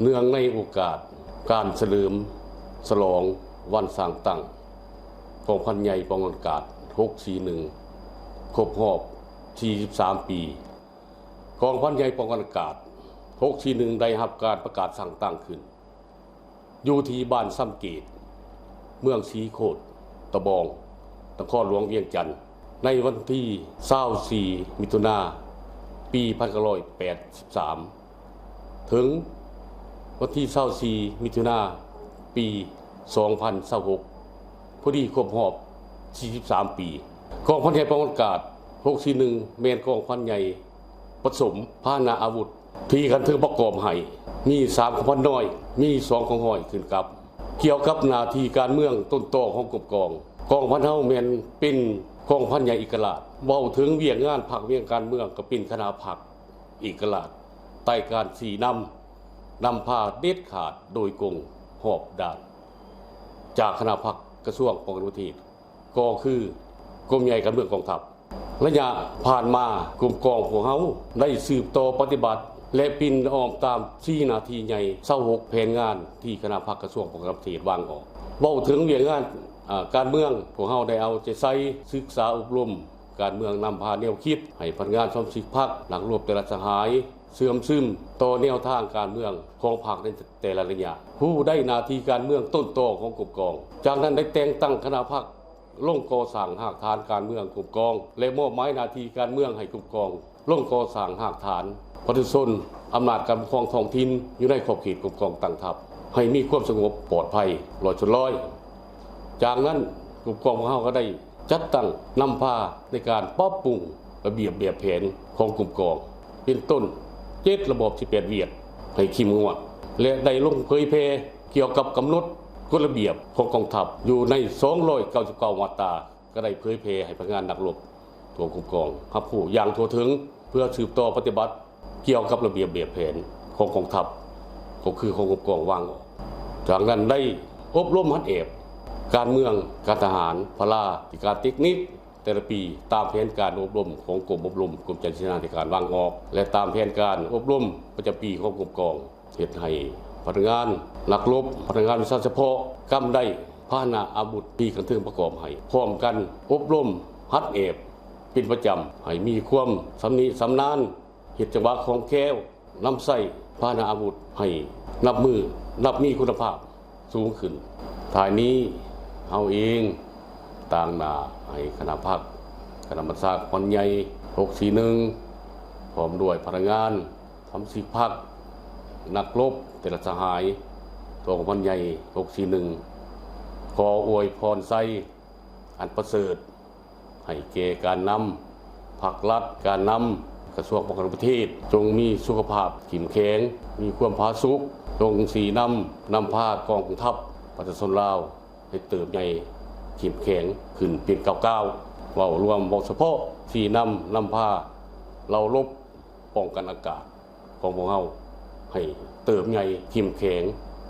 เนื่องในโอกาสการเฉลิมฉลองวันสร้างตั้งกองพันใหญ่กองอากาศ641ครบรอบ43 ปีกองพันใหญ่กองอากาศ641ได้รับการประกาศสั่งตั้งขึ้นอยู่ที่บ้านซ้ำเกตเมืองศรีโคตรตะบองนครหลวงเวียงจันทน์ในวันที่24มิถุนายนปี1983ถึงวันที่24มิถุนายนปี2026พอดีครบรอบ43 ปีกองพันใหญ่กองอากาศ641แม่นกองพันใหญ่ผสมพาหนะอาวุธที่กันถึงประกอบให้มี3กองพันน้อยมี2กองห้อยขึ้นกับเกี่ยวกับหน้าที่การเมืองต้นตอของกองพันเฮาแม่นเป็นกองพันใหญ่เอกราชเว้าถึงเวียงงานพรรคเวียงการเมืองก็เป็นคณะพรรคเอกราชใต้การสีนำพาเด็ดขาดโดยกงหอบด่านจากคณะพรรคกระทรวงป้องกันประเทศก็คือกรมใหญ่การเมืองกองทัพระยะผ่านมากลุ่มกองของเฮาได้สืบต่อปฏิบัติและปินออมตาม4นาทีใหญ่26แผนงานที่คณะพรรคกระทรวงป้องกันประเทศวางออกเว้าถึงเวียงงานการเมืองของเฮาได้เอาใจใส่ศึกษาอบรมการเมืองนำพาแนวคิดให้พนักงานสมาชิกพรรคหลังรวบแต่ละสหายเสื่อมซึมต่อแนวทางการเมืองของพรรคในแต่ละระยะผู้ได้หน้าที่การเมืองต้นตอของกลุ่มกองจากนั้นได้แต่งตั้งคณะพรรคลงก่อสร้างหากฐานการเมืองกลุ่มกองและมอบหมายหน้าที่การเมืองให้กลุ่มกองลงก่อสร้างหากฐานปฏิชนอำนาจการปกครองท้องถิ่นอยู่ในขอบเขตกลุ่มกองตั้งทัพให้มีความสงบปลอดภัย100%จากนั้นกลุ่มกองของเฮาก็ได้จัดตั้งนำพาในการปรับปรุงระเบียบแบบแผนของกลุ่มกองเป็นต้น7ระบบ18เวียดให้เข้มงวดและได้ลงเผยแพร่เกี่ยวกับกำหนดกฎระเบียบของกองทัพอยู่ใน299มาตราก็ได้เผยแพร่ให้พนักงานนักรบตัวกลุ่มกองรับผู้อย่างทั่วถึงเพื่อสืบต่อปฏิบัติเกี่ยวกับระเบียบแบบแผนของกองทัพก็คือของกลุ่มกองวางออกจากนั้นได้อบรมหัดเอบการเมืองการทหารพลาธิการเทคนิคแต่ละปีตามแผนการอบรมของกรมอบรมกรมจัดการธิการวางออกและตามแผนการอบรมประจำปีของกรมกองเฮ็ดให้พนักงานนักรบพนักงานวิชาเฉพาะกำได้พาหนะอาวุธที่กันถึงประกอบให้พร้อมกันอบรมหัดเอบเป็นประจำให้มีความสำนิสำนานเหตุจังหวะของแก้วนำใส่พาหนะอาวุธให้นับมีคุณภาพสูงขึ้นท้ายนี้เอาเองต่างหน้าให้คณะพรรคคณะบัญชาการคนใหญ่641พร้อมด้วยพนักงานทำสิพรรคนักรบแต่ละสหายตัวของคนใหญ่641ขออวยพรไซอันประเสริฐให้แก่การนำภาครัฐการนำกระทรวงป้องกันประเทศจงมีสุขภาพเข้มแข็งมีความผาสุกจงสีนำพากองทัพประชาชนลาวให้เติบใหญ่เข้มแข็งขึ้นเป็นก้าวเว้ารวมบอกเฉพาะสีนำพาเรารบป้องกันอากาศของพวกเราให้เติบใหญ่เข้มแข็ง